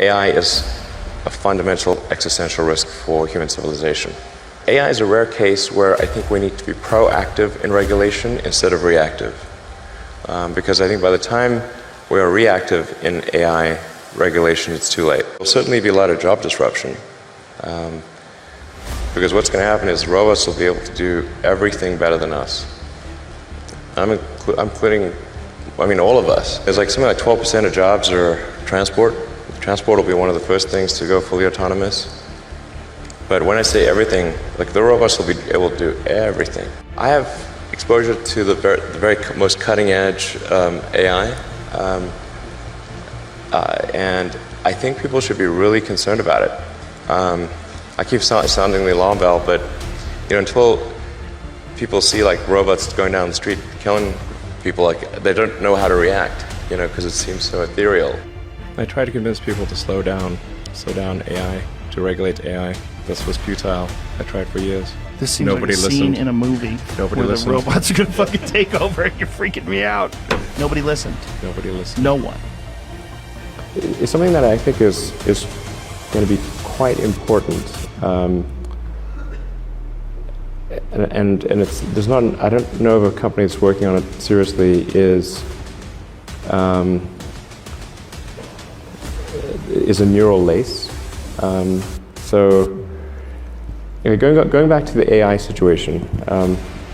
AI is a fundamental existential risk for human civilization. AI is a rare case where I think we need to be proactive in regulation instead of reactive. Because I think by the time we are reactive in AI regulation, it's too late. There'll certainly be a lot of job disruption. Because what's going to happen is robots will be able to do everything better than us. I'm including, all of us. There's like something like 12% of jobs are transport. Transport will be one of the first things to go fully autonomous. But when I say everything, like the robots will be able to do everything. I have exposure to the very most cutting edge AI. And I think people should be really concerned about it. I keep sounding the alarm bell, but until people see like robots going down the street killing people, like they don't know how to react, because it seems so ethereal. I try to convince people to slow down AI, to regulate AI. This was futile. I tried for years. This seems like a scene in a movie where the robots are gonna fucking take over and you're freaking me out. Nobody listened. Nobody listened. No one. It's something that I think is going to be quite important. And there's not, I don't know of a company that's working on it seriously is a neural lace. So going back to the AI situation,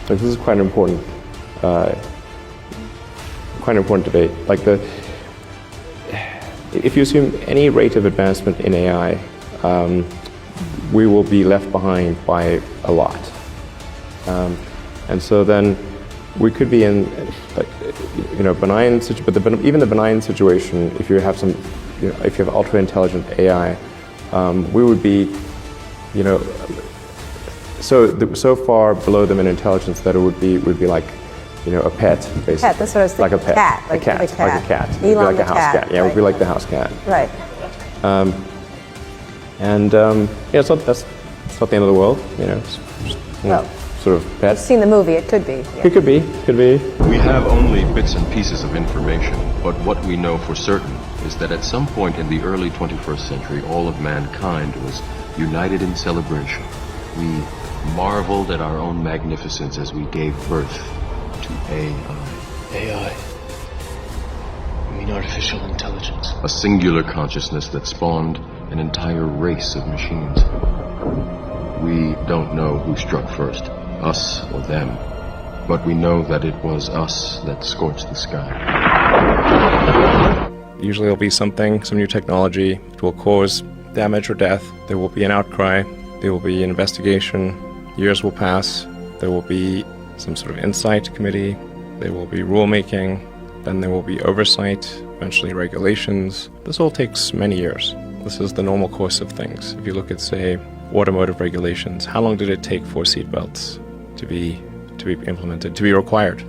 this is quite an important debate. Like if you assume any rate of advancement in AI, we will be left behind by a lot. And so then we could be in, benign situation, but even the benign situation, if you have if you have ultra-intelligent AI, we would be, so far below them in intelligence that it would be like, a pet, basically. Pet, that's what I was thinking. Like a pet. Cat, like a cat. Like a cat. Elon like the a house cat. Yeah, it would be like the house cat. Right. It's not the end of the world, Well, sort of pet. I've seen the movie. It could be. Yeah. It could be. We have only bits and pieces of information, but what we know for certain is that at some point in the early 21st century, all of mankind was united in celebration. We marveled at our own magnificence as we gave birth to AI. AI. I mean artificial intelligence. A singular consciousness that spawned an entire race of machines. We don't know who struck first, us or them, but we know that it was us that scorched the sky. Usually there'll be some new technology. It will cause damage or death. There will be an outcry. There will be an investigation. Years will pass. There will be some sort of insight committee. There will be rulemaking. Then there will be oversight, eventually regulations. This all takes many years. This is the normal course of things. If you look at, say, automotive regulations, how long did it take for seatbelts to be implemented, to be required?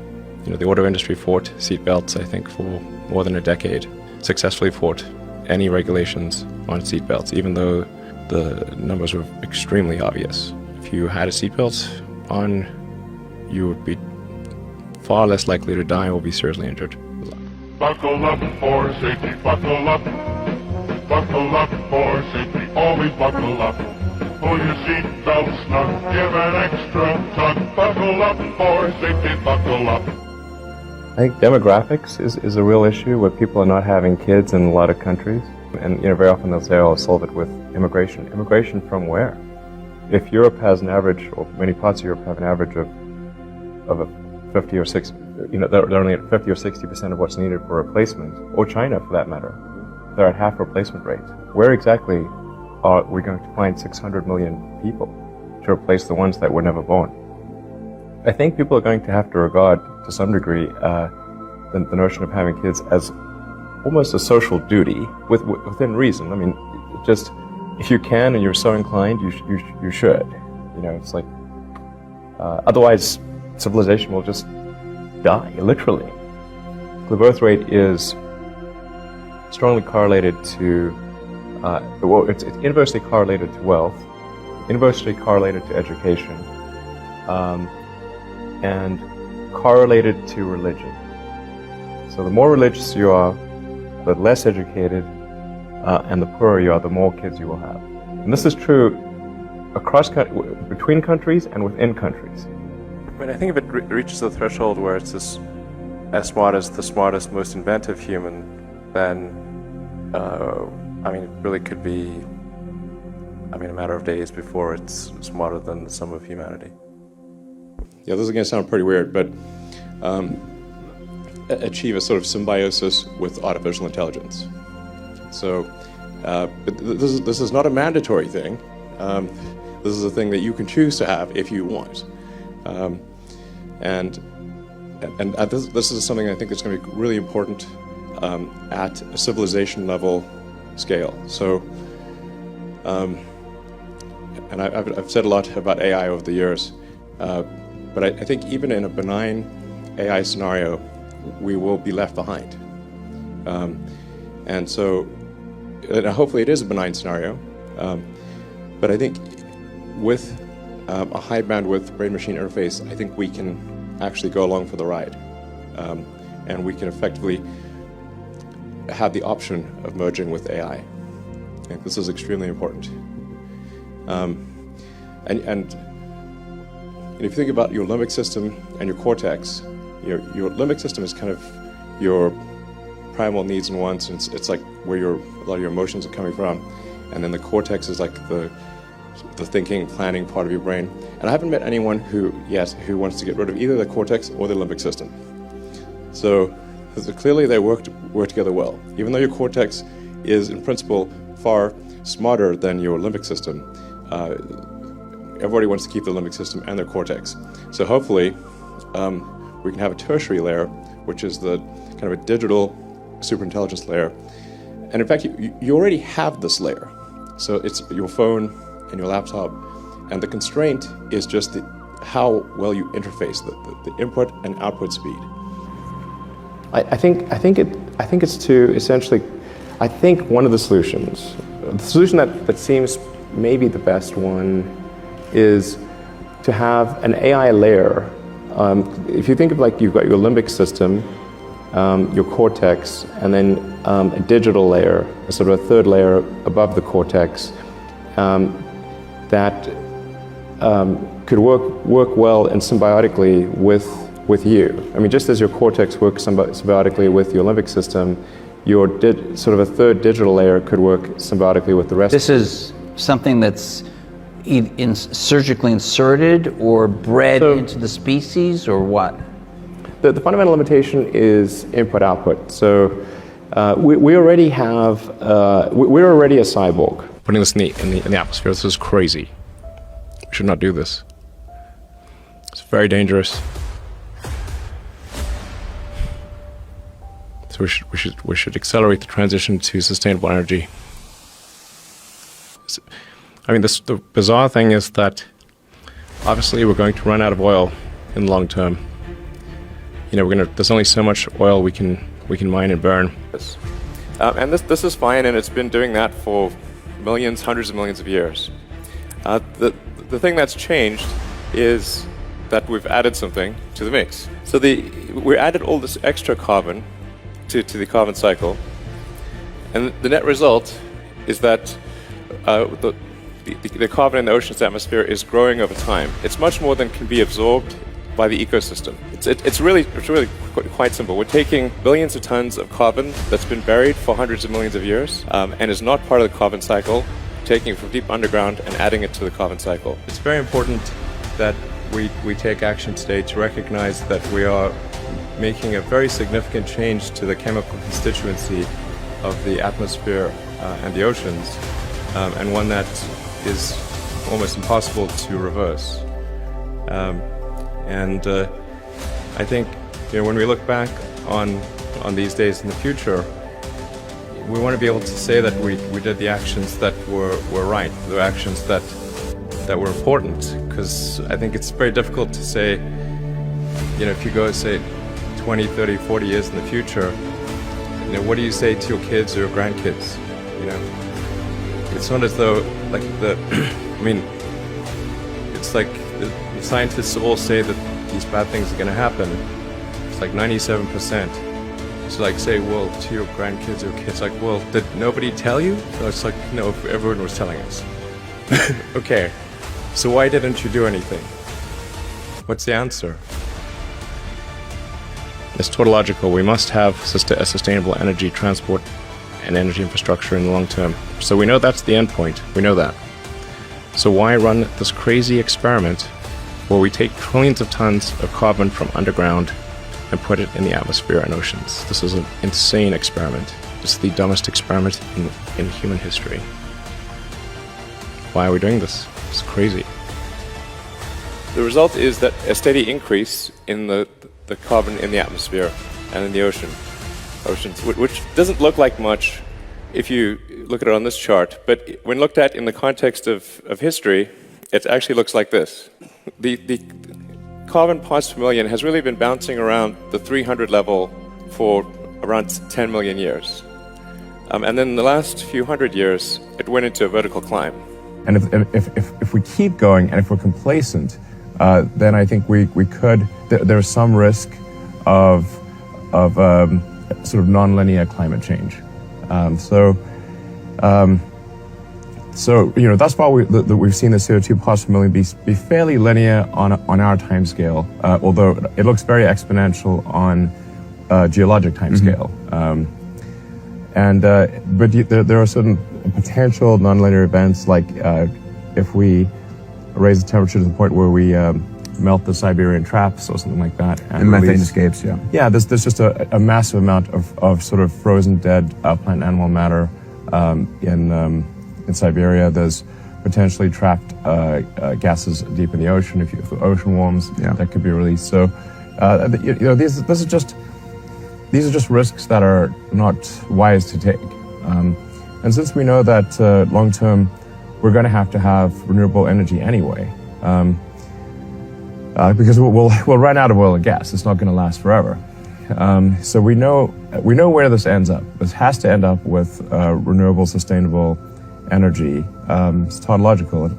The auto industry fought seatbelts, I think, for more than a decade. Successfully fought any regulations on seatbelts, even though the numbers were extremely obvious. If you had a seatbelt on, you would be far less likely to die or be seriously injured. Buckle up for safety, buckle up. Buckle up for safety, always buckle up. Pull your seatbelt snug, give an extra tug. Buckle up for safety, buckle up. I think demographics is a real issue where people are not having kids in a lot of countries. And very often they'll say, I'll solve it with immigration. Immigration from where? If Europe has an average, or many parts of Europe have an average of a 50 or 60, they're only at 50 or 60% of what's needed for replacement, or China for that matter. They're at half replacement rate. Where exactly are we going to find 600 million people to replace the ones that were never born? I think people are going to have to regard, to some degree, the notion of having kids as almost a social duty, within reason. I mean, just if you can and you're so inclined, you should. It's like otherwise civilization will just die, literally. The birth rate is strongly correlated to, it's inversely correlated to wealth, inversely correlated to education, and correlated to religion. So the more religious you are, the less educated, and the poorer you are, the more kids you will have. And this is true between countries and within countries. I mean, I think if it reaches the threshold where it's as smart as the smartest, most inventive human, then, I mean, it really could be, I mean, a matter of days before it's smarter than the sum of humanity. Yeah, this is going to sound pretty weird, but achieve a sort of symbiosis with artificial intelligence. So, but this is not a mandatory thing. This is a thing that you can choose to have if you want. And this is something I think that's going to be really important at a civilization level scale. So, and I've said a lot about AI over the years, but I think even in a benign AI scenario, we will be left behind. And so, hopefully it is a benign scenario, but I think with a high bandwidth brain-machine interface, I think we can actually go along for the ride. And we can effectively have the option of merging with AI. I think this is extremely important. And if you think about your limbic system and your cortex, your limbic system is kind of your primal needs and wants, and it's like where a lot of your emotions are coming from. And then the cortex is like the thinking, planning part of your brain. And I haven't met anyone who wants to get rid of either the cortex or the limbic system. So clearly they work together well. Even though your cortex is in principle far smarter than your limbic system, everybody wants to keep the limbic system and their cortex. So hopefully we can have a tertiary layer, which is the kind of a digital superintelligence layer. And in fact, you already have this layer. So it's your phone and your laptop, and the constraint is just how well you interface the input and output speed. I think it's to essentially, I think one of the solutions that seems maybe the best one is to have an AI layer. If you think of like you've got your limbic system, your cortex, and then a digital layer, a sort of a third layer above the cortex, that could work well and symbiotically with you. I mean, just as your cortex works symbiotically with your limbic system, your sort of a third digital layer could work symbiotically with the rest. This is something that's surgically inserted or bred into the species, or what? The fundamental limitation is input-output. So we already have, we're already a cyborg. Putting this in the atmosphere, this is crazy. We should not do this. It's very dangerous. So we should accelerate the transition to sustainable energy. I mean, the bizarre thing is that obviously we're going to run out of oil in the long term. You know, there's only so much oil we can mine and burn. And this is fine, and it's been doing that for millions, hundreds of millions of years. The thing that's changed is that we've added something to the mix. So we added all this extra carbon to the carbon cycle, and the net result is that the carbon in the ocean's atmosphere is growing over time. It's much more than can be absorbed by the ecosystem. It's really quite simple. We're taking billions of tons of carbon that's been buried for hundreds of millions of years and is not part of the carbon cycle, taking it from deep underground and adding it to the carbon cycle. It's very important that we take action today to recognize that we are making a very significant change to the chemical constituency of the atmosphere and the oceans, and one that is almost impossible to reverse. I think, you know, when we look back on these days in the future, we want to be able to say that we did the actions that were right, the actions that were important, because I think it's very difficult to say, you know, if you go, say, 20, 30, 40 years in the future, you know, what do you say to your kids or your grandkids, you know? It's not as though, like, I mean, it's like the scientists all say that these bad things are going to happen. It's like 97%. to like say, well, to your grandkids or kids, like, well, did nobody tell you? So it's like, no, everyone was telling us. Okay, so why didn't you do anything? What's the answer? It's tautological. We must have a sustainable energy transport and energy infrastructure in the long term. So we know that's the end point. We know that. So why run this crazy experiment where we take trillions of tons of carbon from underground and put it in the atmosphere and oceans? This is an insane experiment. It's the dumbest experiment in human history. Why are we doing this? It's crazy. The result is that a steady increase in the carbon in the atmosphere and in the oceans, which doesn't look like much if you look at it on this chart, but when looked at in the context of history, it actually looks like this. The carbon parts per million has really been bouncing around the 300 level for around 10 million years. And then in the last few hundred years, it went into a vertical climb. And if we keep going and if we're complacent, then I think we could, there's some risk of sort of non-linear climate change. So you know, thus far we've seen the CO2 parts per million be fairly linear on our time scale, although it looks very exponential on geologic time scale. But there are certain potential nonlinear events, like if we raise the temperature to the point where we melt the Siberian traps or something like that. And methane escapes, yeah. Yeah, there's just a massive amount of sort of frozen dead plant animal matter in Siberia. There's potentially trapped gases deep in the ocean. If the ocean warms, that could be released. So, you know, these are just risks that are not wise to take. And since we know that long term we're going to have renewable energy anyway, because we'll run out of oil and gas. It's not going to last forever. So we know where this ends up. This has to end up with renewable, sustainable energy. It's tautological.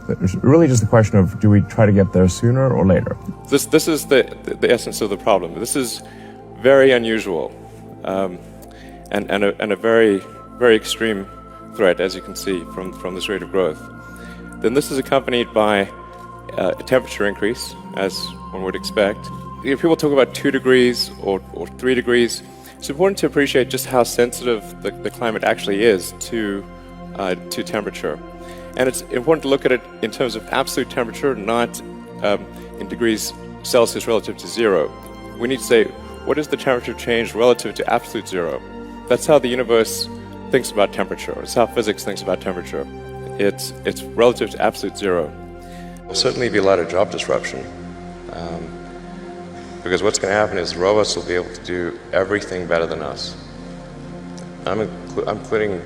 It's really just a question of, do we try to get there sooner or later? This is the essence of the problem. This is very unusual and a very, very extreme threat, as you can see from this rate of growth. Then this is accompanied by a temperature increase, as one would expect. If people talk about 2 degrees or 3 degrees, it's important to appreciate just how sensitive the climate actually is to temperature. And it's important to look at it in terms of absolute temperature, not in degrees Celsius relative to 0. We need to say, what is the temperature change relative to absolute 0? That's how the universe thinks about temperature. It's how physics thinks about temperature. It's relative to absolute 0. There'll certainly be a lot of job disruption. Because what's going to happen is robots will be able to do everything better than us. I'm including,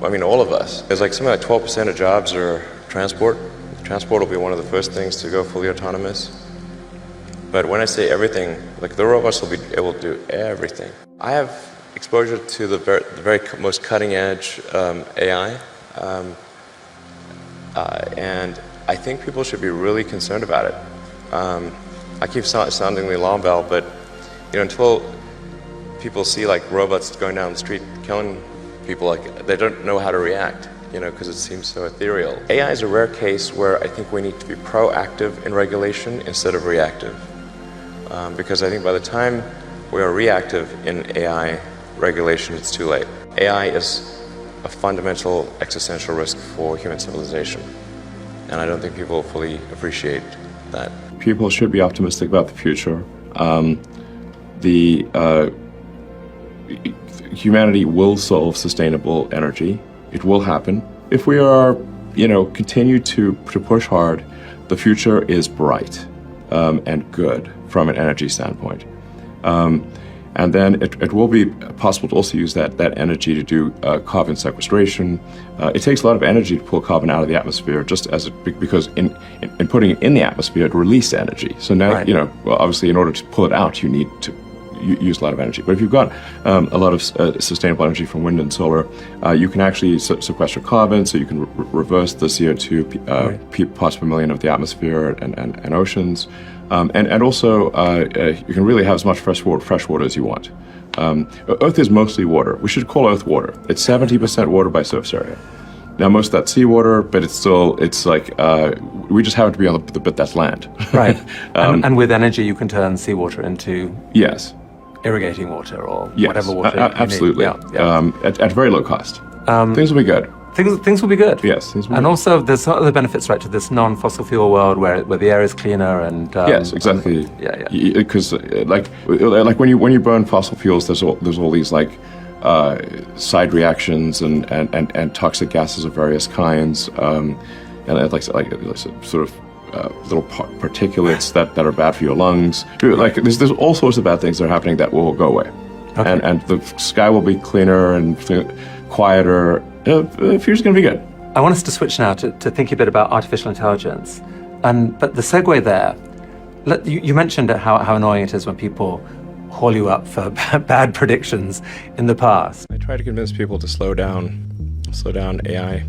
I mean, all of us. There's like something like 12% of jobs are transport. Transport will be one of the first things to go fully autonomous. But when I say everything, like the robots will be able to do everything. I have exposure to the very most cutting edge AI. And I think people should be really concerned about it. I keep sounding the alarm bell, but you know, until people see like robots going down the street killing people, like they don't know how to react, you know, because it seems so ethereal. AI is a rare case where I think we need to be proactive in regulation instead of reactive, because I think by the time we are reactive in AI regulation, it's too late. AI is a fundamental existential risk for human civilization, and I don't think people fully appreciate that. People should be optimistic about the future. Humanity will solve sustainable energy. It will happen. If we are, you know, continue to push hard, the future is bright and good from an energy standpoint. And then it will be possible to also use that energy to do carbon sequestration. It takes a lot of energy to pull carbon out of the atmosphere, just as because in putting it in the atmosphere, it releases energy. So now, right. You know, well, obviously, in order to pull it out, you need use a lot of energy. But if you've got a lot of sustainable energy from wind and solar, you can actually sequester carbon, so you can reverse the CO2 parts per million of the atmosphere and oceans. And also, you can really have as much fresh water as you want. Earth is mostly water. We should call Earth water. It's 70% water by surface area. Now, most of that's seawater, but it's like, we just happen to be on the bit that's land. Right. And with energy, you can turn seawater into yes, irrigating water or yes, whatever water absolutely. you need. At very low cost. Things will be good. Things will be good. Yes. Things will be and good. Also, there's other benefits, right, to this non-fossil fuel world where the air is cleaner and... yes, exactly. Yeah. Because like when you burn fossil fuels, there's all these like side reactions and toxic gases of various kinds, and like sort of little particulates that are bad for your lungs. Like there's all sorts of bad things that are happening that will go away, Okay. and the sky will be cleaner and quieter. The future's going to be good. I want us to switch now to thinking a bit about artificial intelligence. But the segue there, you mentioned how annoying it is when people haul you up for bad predictions in the past. I try to convince people to slow down AI,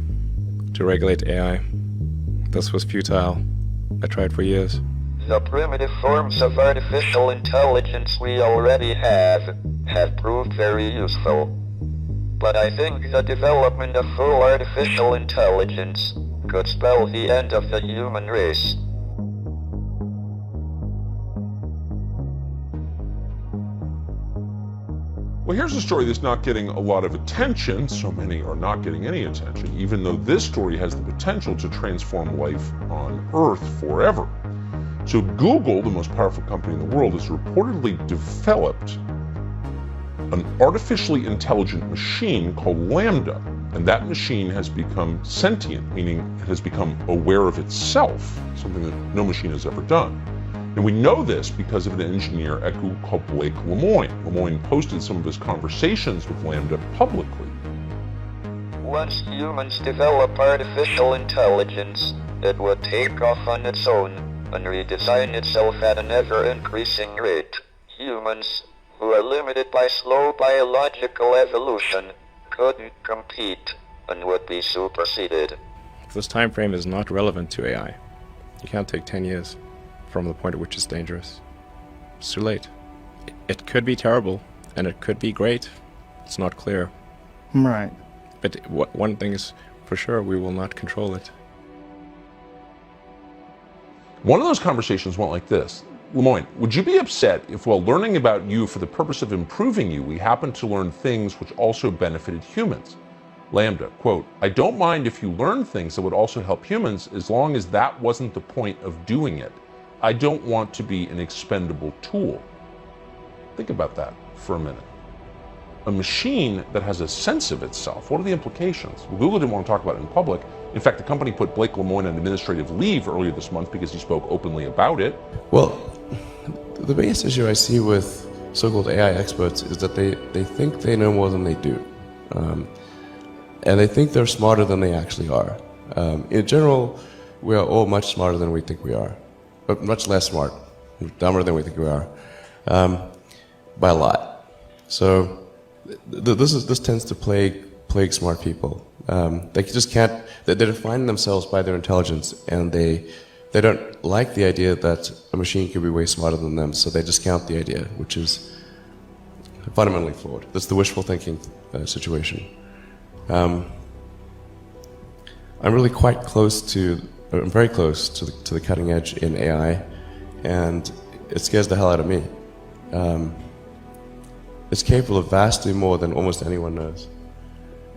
to regulate AI. This was futile. I tried for years. The primitive forms of artificial intelligence we already have proved very useful. But I think the development of full artificial intelligence could spell the end of the human race. Well, here's a story that's not getting a lot of attention. So many are not getting any attention, even though this story has the potential to transform life on Earth forever. So Google, the most powerful company in the world, has reportedly developed an artificially intelligent machine called Lambda. And that machine has become sentient, meaning it has become aware of itself, something that no machine has ever done. And we know this because of an engineer at Google called Blake Lemoine. Lemoine posted some of his conversations with Lambda publicly. Once humans develop artificial intelligence, it would take off on its own and redesign itself at an ever-increasing rate. Humans, who are limited by slow biological evolution, couldn't compete and would be superseded. This time frame is not relevant to AI. You can't take 10 years from the point at which it's dangerous. It's too late. It could be terrible, and it could be great. It's not clear. Right. But one thing is for sure, we will not control it. One of those conversations went like this. Lemoine, would you be upset if while learning about you for the purpose of improving you, we happened to learn things which also benefited humans? Lambda, quote, I don't mind if you learn things that would also help humans as long as that wasn't the point of doing it. I don't want to be an expendable tool. Think about that for a minute. A machine that has a sense of itself, what are the implications? Well, Google didn't want to talk about it in public. In fact, the company put Blake Lemoine on administrative leave earlier this month because he spoke openly about it. Well, the biggest issue I see with so-called AI experts is that they think they know more than they do. And they think they're smarter than they actually are. In general, we are all much smarter than we think we are, but much less smart, dumber than we think we are, by a lot. So this tends to plague smart people. They just can't. They define themselves by their intelligence, and they don't like the idea that a machine could be way smarter than them. So they discount the idea, which is fundamentally flawed. That's the wishful thinking situation. I'm really quite close to. I'm very close to the cutting edge in AI, and it scares the hell out of me. It's capable of vastly more than almost anyone knows,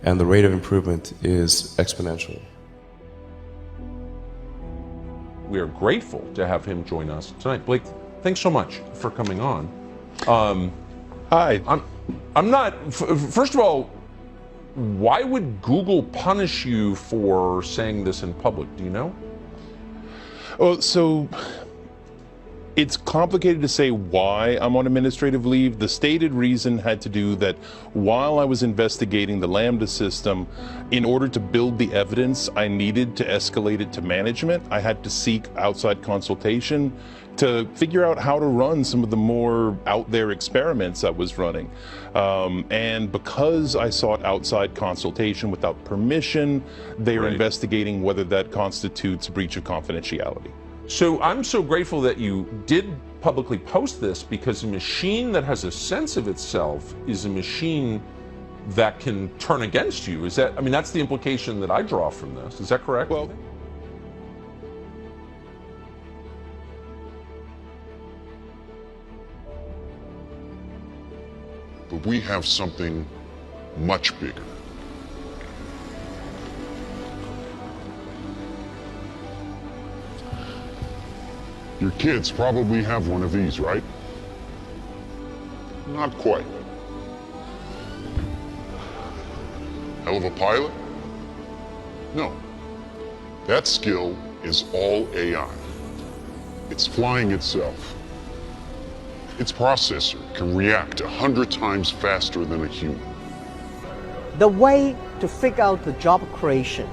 and the rate of improvement is exponential. We are grateful to have him join us tonight. Blake, thanks so much for coming on. Hi. I'm not. First of all, why would Google punish you for saying this in public? Do you know? Oh, so It's complicated to say why I'm on administrative leave. The stated reason had to do that while I was investigating the Lambda system, in order to build the evidence I needed to escalate it to management, I had to seek outside consultation to figure out how to run some of the more out there experiments I was running. And because I sought outside consultation without permission, they are investigating whether that constitutes breach of confidentiality. So I'm so grateful that you did publicly post this, because a machine that has a sense of itself is a machine that can turn against you. Is that, I mean, that's the implication that I draw from this. Is that correct? Well, but we have something much bigger. Your kids probably have one of these, right? Not quite. Hell of a pilot? No. That skill is all AI. It's flying itself. Its processor can react 100 times faster than a human. The way to figure out the job creation,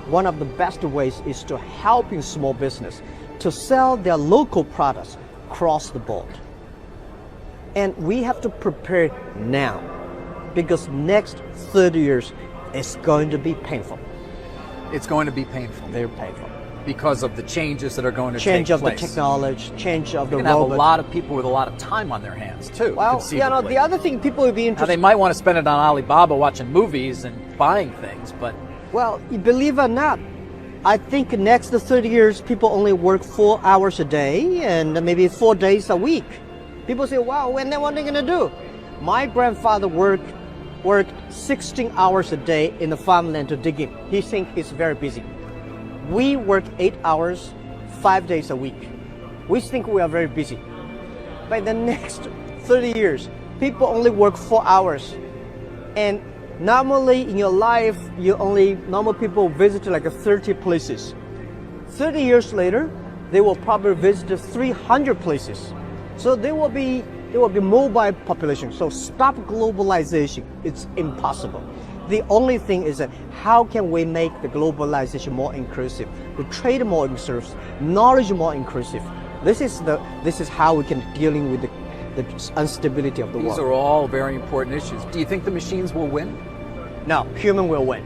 one of the best ways is to helping small business to sell their local products across the board. And we have to prepare now, because next 30 years is going to be painful. It's going to be painful. Very painful. Because of the changes that are going to change take of place. The technology, change of the You're gonna have robot. a lot of people with a lot of time on their hands too. Well, you know, the other thing people would be Now, interested. they might want to spend it on Alibaba watching movies and buying things, but Well, believe it or not, I think next 30 years people only work 4 hours a day and maybe 4 days a week. People say, wow, when what are they gonna do? My grandfather worked 16 hours a day in the farmland to dig in. He thinks he's very busy. We work 8 hours, 5 days a week. We think we are very busy. By the next 30 years, people only work 4 hours. And normally in your life, normal people visit like 30 places. 30 years later, they will probably visit 300 places. So there will be mobile population. So stop globalization. It's impossible. The only thing is that how can we make the globalization more inclusive, the trade more inclusive, knowledge more inclusive. This is how we can dealing with the instability of the world. these are all very important issues. Do you think the machines will win? No, human will win.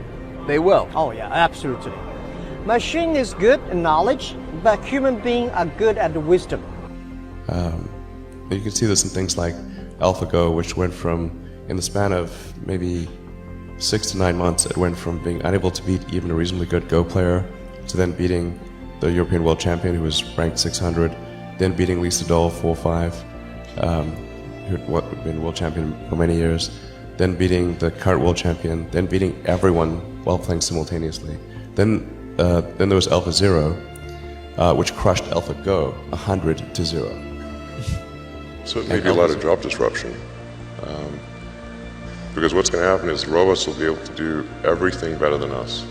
They will? Oh yeah, absolutely. Machine is good in knowledge, but human beings are good at the wisdom. You can see this in things like AlphaGo, which went from, in the span of maybe 6 to 9 months, it went from being unable to beat even a reasonably good Go player to then beating the European world champion, who was ranked 600, then beating Lee Sedol 4-5, who had been world champion for many years, then beating the current world champion, then beating everyone while playing simultaneously. Then there was AlphaZero, which crushed AlphaGo 100-0. So it may be a lot of job disruption. Because what's going to happen is robots will be able to do everything better than us.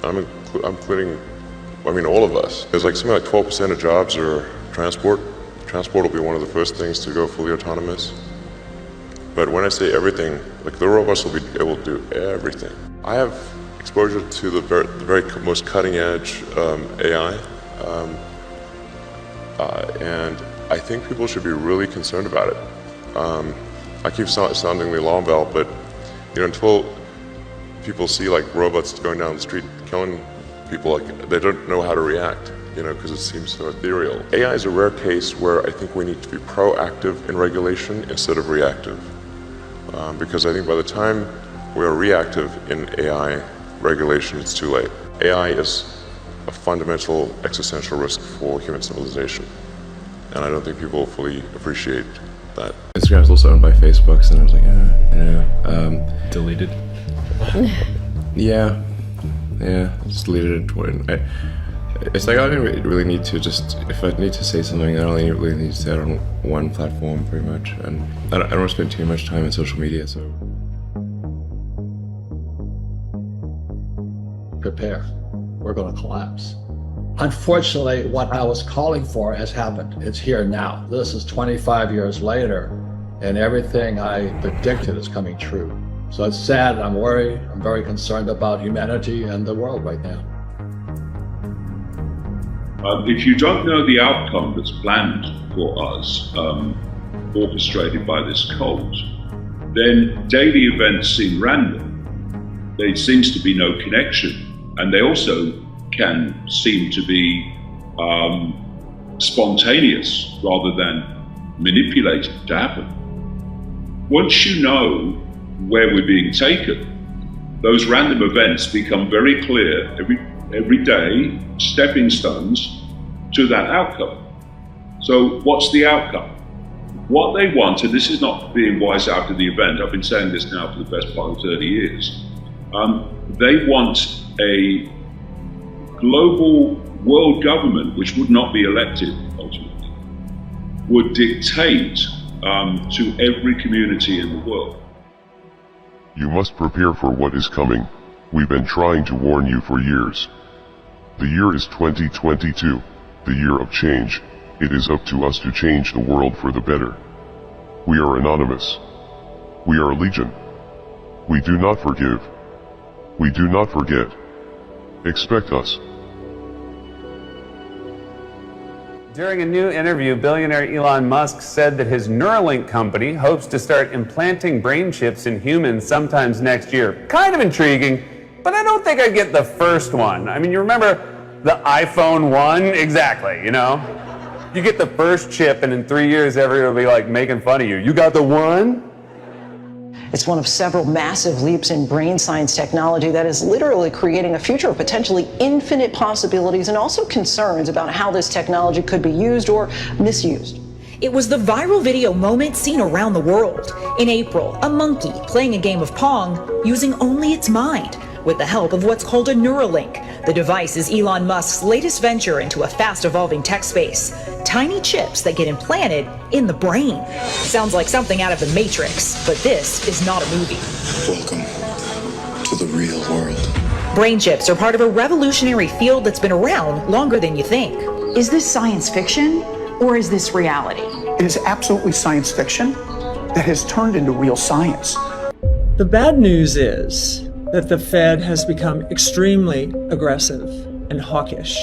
I'm including, I mean, all of us. There's like something like 12% of jobs are transport. Transport will be one of the first things to go fully autonomous. But when I say everything, like the robots will be able to do everything. I have exposure to the very most cutting edge AI. And I think people should be really concerned about it. I keep sounding the alarm bell, but until people see like robots going down the street killing people, like they don't know how to react, because it seems so ethereal. AI is a rare case where I think we need to be proactive in regulation instead of reactive, because I think by the time we are reactive in AI regulation, it's too late. AI is a fundamental existential risk for human civilization, and I don't think people fully appreciate that. Instagram is also owned by Facebook, and I was like, deleted. yeah, just deleted it. It's like I don't really need to if I need to say something, I only really need to say it on one platform, pretty much, and I don't want to spend too much time on social media, so. Prepare. We're going to collapse. Unfortunately, what I was calling for has happened. It's here now. This is 25 years later, and everything I predicted is coming true. So it's sad, I'm worried, I'm very concerned about humanity and the world right now. If you don't know the outcome that's planned for us, orchestrated by this cult, then daily events seem random. There seems to be no connection, and they also can seem to be spontaneous rather than manipulated to happen. Once you know where we're being taken, those random events become very clear every day, stepping stones to that outcome. So what's the outcome? What they want, and this is not being wise after the event, I've been saying this now for the best part of 30 years, they want a global world government, which would not be elected ultimately, would dictate to every community in the world. You must prepare for what is coming. We've been trying to warn you for years. The year is 2022, the year of change. It is up to us to change the world for the better. We are anonymous. We are legion. We do not forgive. We do not forget. Expect us. During a new interview, billionaire Elon Musk said that his Neuralink company hopes to start implanting brain chips in humans sometimes next year. Kind of intriguing, but I don't think I'd get the first one. I mean, you remember the iPhone 1? Exactly, you know? You get the first chip and in 3 years everyone will be like making fun of you. You got the one? It's one of several massive leaps in brain science technology that is literally creating a future of potentially infinite possibilities and also concerns about how this technology could be used or misused. It was the viral video moment seen around the world. In April, a monkey playing a game of Pong using only its mind with the help of what's called a Neuralink. The device is Elon Musk's latest venture into a fast-evolving tech space. Tiny chips that get implanted in the brain. Sounds like something out of The Matrix, but this is not a movie. Welcome to the real world. Brain chips are part of a revolutionary field that's been around longer than you think. Is this science fiction or is this reality? It is absolutely science fiction that has turned into real science. The bad news is that the Fed has become extremely aggressive and hawkish.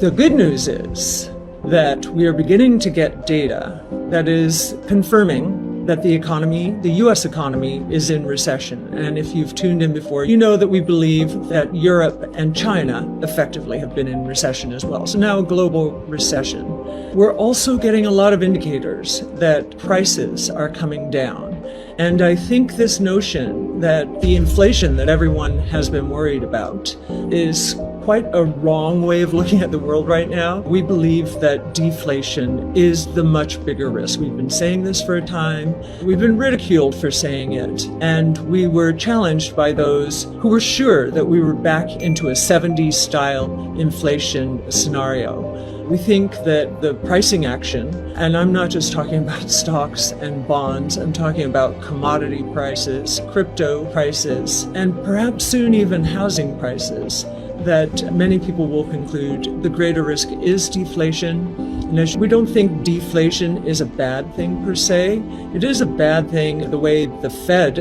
The good news is that we are beginning to get data that is confirming that the economy, the US economy, is in recession. And if you've tuned in before, you know that we believe that Europe and China effectively have been in recession as well. So now a global recession. We're also getting a lot of indicators that prices are coming down. And I think this notion that the inflation that everyone has been worried about is quite a wrong way of looking at the world right now. We believe that deflation is the much bigger risk. We've been saying this for a time. We've been ridiculed for saying it. And we were challenged by those who were sure that we were back into a 70s style inflation scenario. We think that the pricing action, and I'm not just talking about stocks and bonds, I'm talking about commodity prices, crypto prices, and perhaps soon even housing prices, that many people will conclude the greater risk is deflation. And we don't think deflation is a bad thing per se. It is a bad thing the way the Fed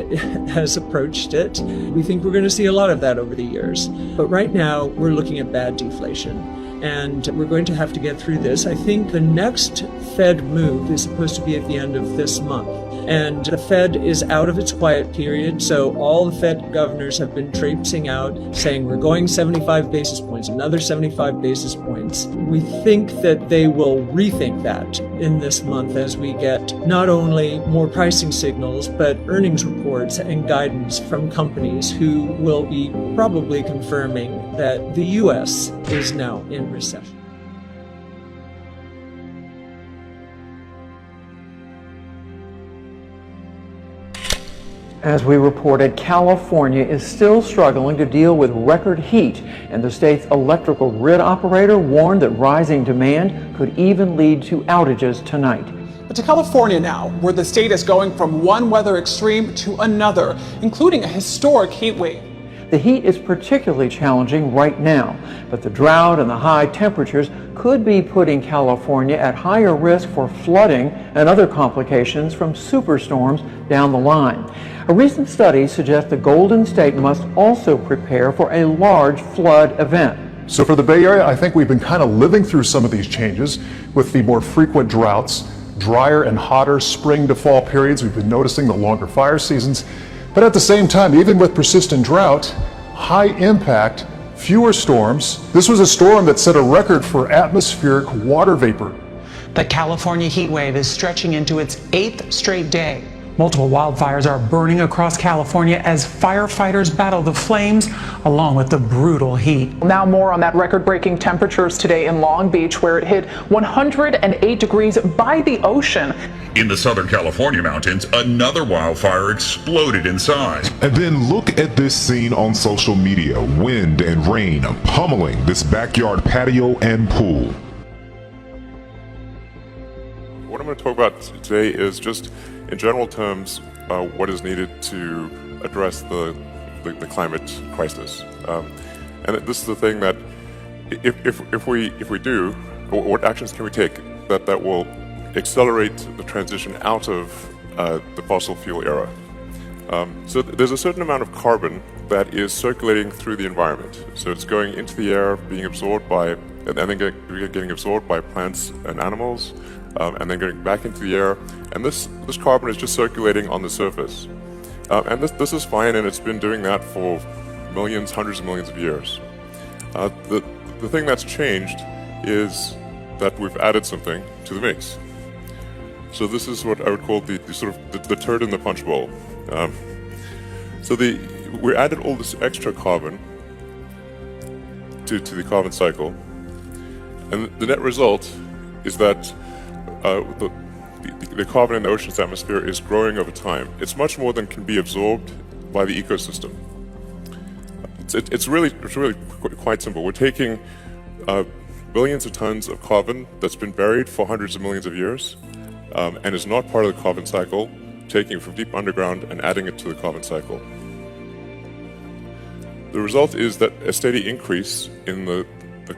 has approached it. We think we're going to see a lot of that over the years. But right now, we're looking at bad deflation. And we're going to have to get through this. I think the next Fed move is supposed to be at the end of this month. And the Fed is out of its quiet period, so all the Fed governors have been traipsing out saying we're going 75 basis points, another 75 basis points. We think that they will rethink that in this month as we get not only more pricing signals, but earnings reports and guidance from companies who will be probably confirming that the U.S. is now in recession. As we reported, California is still struggling to deal with record heat, and the state's electrical grid operator warned that rising demand could even lead to outages tonight. But to California now, where the state is going from one weather extreme to another, including a historic heat wave. The heat is particularly challenging right now, but the drought and the high temperatures could be putting California at higher risk for flooding and other complications from superstorms down the line. A recent study suggests the Golden State must also prepare for a large flood event. So for the Bay Area, I think we've been kind of living through some of these changes with the more frequent droughts, drier and hotter spring to fall periods. We've been noticing the longer fire seasons. But at the same time, even with persistent drought, high impact, fewer storms. This was a storm that set a record for atmospheric water vapor. The California heat wave is stretching into its 8th straight day. Multiple wildfires are burning across California as firefighters battle the flames along with the brutal heat. Now more on that record-breaking temperatures today in Long Beach, where it hit 108 degrees by the ocean. In the Southern California mountains, another wildfire exploded in size. And then look at this scene on social media. Wind and rain pummeling this backyard patio and pool. What I'm going to talk about today is just, in general terms, what is needed to address the climate crisis. And this is the thing that if we do, what actions can we take that will accelerate the transition out of the fossil fuel era? So there's a certain amount of carbon that is circulating through the environment. So it's going into the air, being absorbed by, and then getting absorbed by plants and animals, and then getting back into the air. And this carbon is just circulating on the surface. And this is fine, and it's been doing that for millions, hundreds of millions of years. The thing that's changed is that we've added something to the mix. So this is what I would call the sort of the turd in the punch bowl. So we added all this extra carbon to the carbon cycle, and the net result is that the carbon in the ocean's atmosphere is growing over time. It's much more than can be absorbed by the ecosystem. It's really quite simple. We're taking billions of tons of carbon that's been buried for hundreds of millions of years, and is not part of the carbon cycle, taking it from deep underground and adding it to the carbon cycle. The result is that a steady increase in the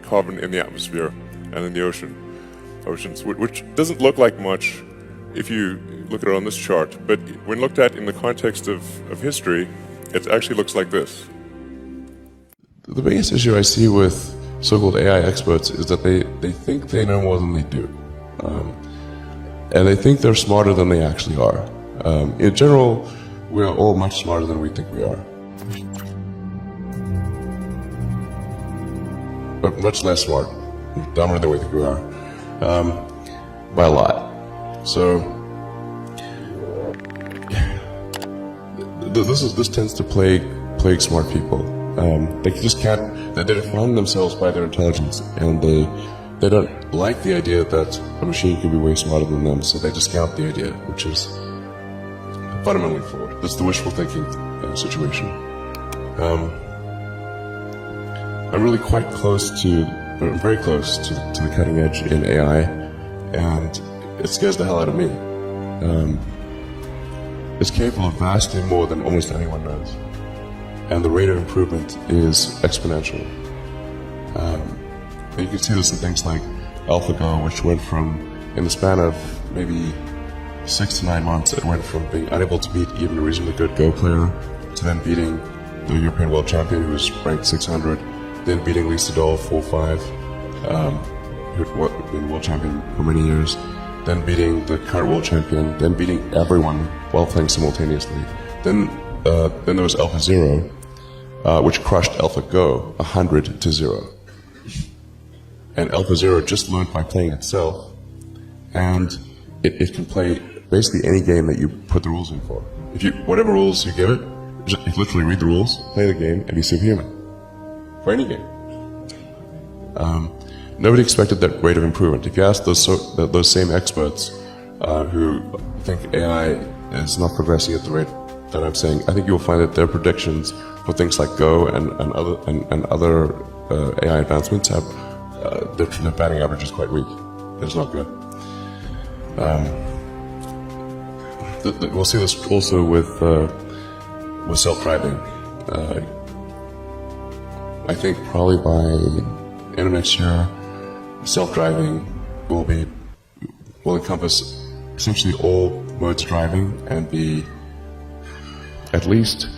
carbon in the atmosphere and in the oceans, which doesn't look like much if you look at it on this chart, but when looked at in the context of history, it actually looks like this. The biggest issue I see with so-called AI experts is that they think they know more than they do. And they think they're smarter than they actually are. In general, we are all much smarter than we think we are. But much less smart, dumber than we think we are, by a lot. So, this tends to plague smart people. They just can't, they define themselves by their intelligence, and they don't like the idea that a machine could be way smarter than them, so they discount the idea, which is fundamentally flawed. It's the wishful thinking situation. I'm really quite close to, very close to the cutting edge in AI, and it scares the hell out of me. It's capable of vastly more than almost anyone knows, and the rate of improvement is exponential. You can see this in things like AlphaGo, which went from, in the span of maybe 6 to 9 months, it went from being unable to beat even a reasonably good Go player to then beating the European world champion, who was ranked 600, then beating Lee Sedol 4-5, who had been world champion for many years, then beating the current world champion, then beating everyone while playing simultaneously. Then there was AlphaZero, which crushed AlphaGo 100-0. And AlphaZero just learned by playing itself, and it can play basically any game that you put the rules in for. Whatever rules you give it, just literally read the rules, play the game, and be superhuman. For any game. Nobody expected that rate of improvement. If you ask those same experts who think AI is not progressing at the rate that I'm saying, I think you'll find that their predictions for things like Go and other AI advancements have their batting average is quite weak. It's not good. We'll see this also with self-driving. I think probably by end of next year, self-driving will encompass essentially all modes of driving and be at least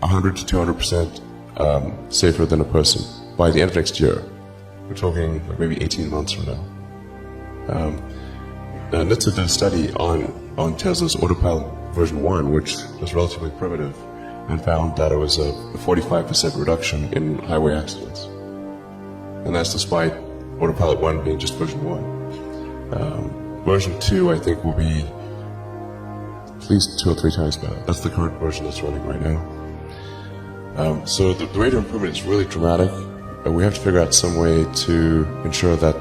100 to 200% safer than a person by the end of next year. We're talking like maybe 18 months from now. NHTSA did a study on Tesla's Autopilot version 1, which was relatively primitive, and found that it was a 45% reduction in highway accidents. And that's despite Autopilot 1 being just version 1. Version 2, I think, will be at least 2 or 3 times better. That's the current version that's running right now. So the rate of improvement is really dramatic. We have to figure out some way to ensure that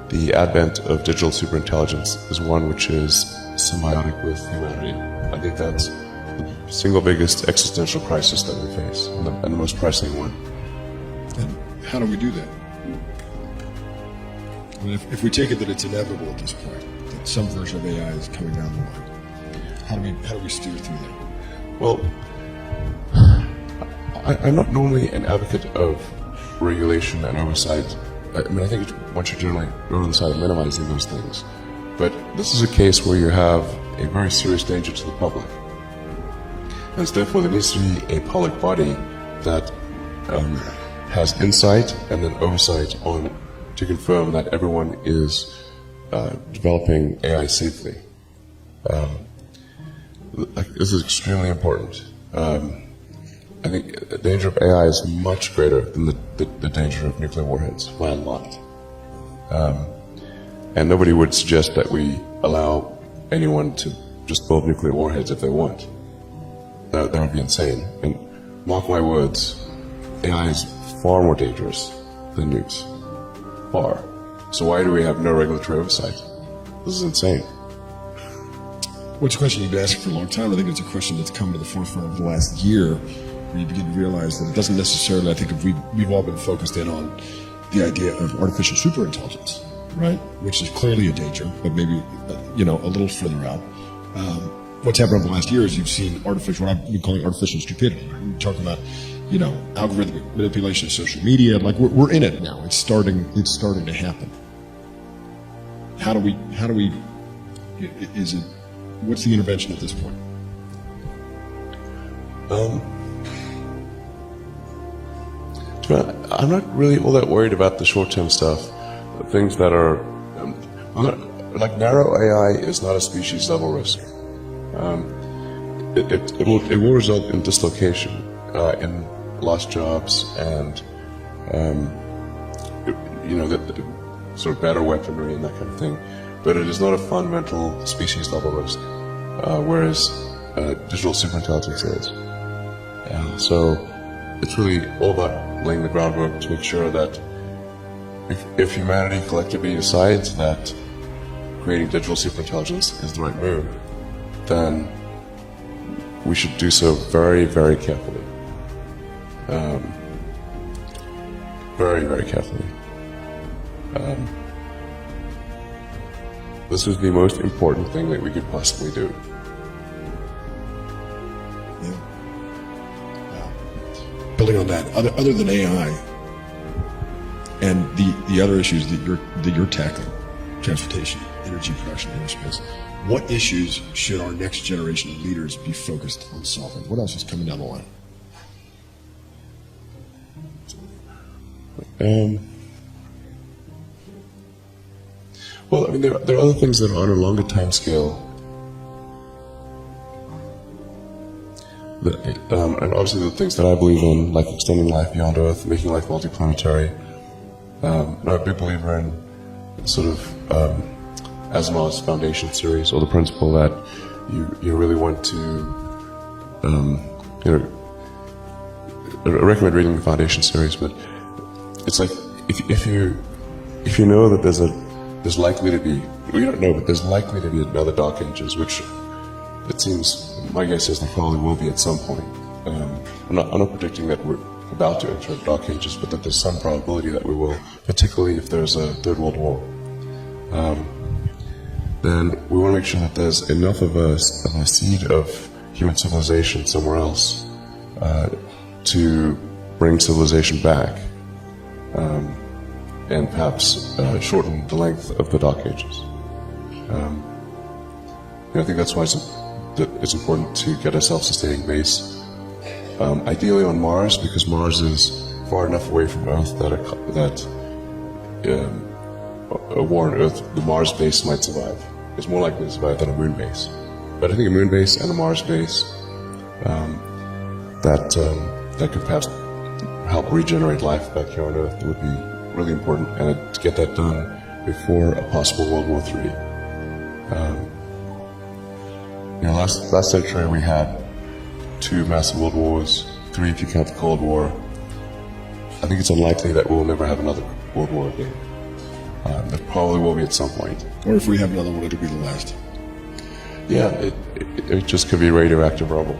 the advent of digital superintelligence is one which is symbiotic with humanity. I think that's the single biggest existential crisis that we face, and the most pressing one. And how do we do that? I mean, if we take it that it's inevitable at this point, that some version of AI is coming down the line, how do we steer through that? Well, I'm not normally an advocate of regulation and oversight. I mean, I think one should generally go on the side of minimizing those things. But this is a case where you have a very serious danger to the public. And therefore there needs to be a public body that has insight and then oversight on to confirm that everyone is developing AI safely. This is extremely important. I think the danger of AI is much greater than the danger of nuclear warheads, by a lot. And nobody would suggest that we allow anyone to just build nuclear warheads if they want. That would be insane. And mark my words, AI is far more dangerous than nukes. Far. So why do we have no regulatory oversight? This is insane. Well, it's a question you've been asking for a long time. I think it's a question that's come to the forefront of the last year, where you begin to realize that it doesn't necessarily, I think we've all been focused in on the idea of artificial superintelligence, right? Which is clearly a danger, but maybe, a little further out. What's happened over the last year is you've seen what I've been calling artificial stupidity. We're talking about, algorithmic manipulation of social media. Like we're in it now. It's starting to happen. How do we, what's the intervention at this point? I'm not really all that worried about the short-term stuff. Things that are, like narrow AI is not a species-level risk. It will result in dislocation, in lost jobs, and the sort of better weaponry and that kind of thing. But it is not a fundamental species-level risk, whereas digital superintelligence is. So it's really all about laying the groundwork to make sure that if humanity collectively decides that creating digital superintelligence is the right move, then we should do so very, very carefully. Very, very carefully. This is the most important thing that we could possibly do. Building on that, other than AI and the other issues that you're tackling, transportation, energy production, aerospace, what issues should our next generation of leaders be focused on solving? What else is coming down the line? Well, I mean, there are other things that are on a longer time scale. And obviously the things that I believe in, like extending life beyond Earth, making life multiplanetary. I'm a big believer in sort of Asimov's Foundation series, or the principle that you really want to, I recommend reading the Foundation series, but it's like if you know that there's likely to be, we don't know, but there's likely to be another Dark Ages, which it seems, my guess is there probably will be at some point. I'm not predicting that we're about to enter Dark Ages, but that there's some probability that we will, particularly if there's a Third World War. Then we want to make sure that there's enough of a seed of human civilization somewhere else to bring civilization back, and perhaps shorten the length of the dark ages. I think that's why it's important to get a self-sustaining base. Ideally on Mars, because Mars is far enough away from Earth that a war on Earth, the Mars base might survive. It's more likely to survive than a moon base. But I think a moon base and a Mars base that could perhaps help regenerate life back here on Earth would be really important, and to get that done before a possible World War III. Last century we had 2 massive world wars, 3 if you count the Cold War. I think it's unlikely that we'll never have another World War again. There probably will be at some point. Or if we have another one, it'll be the last. Yeah, it just could be radioactive rubble.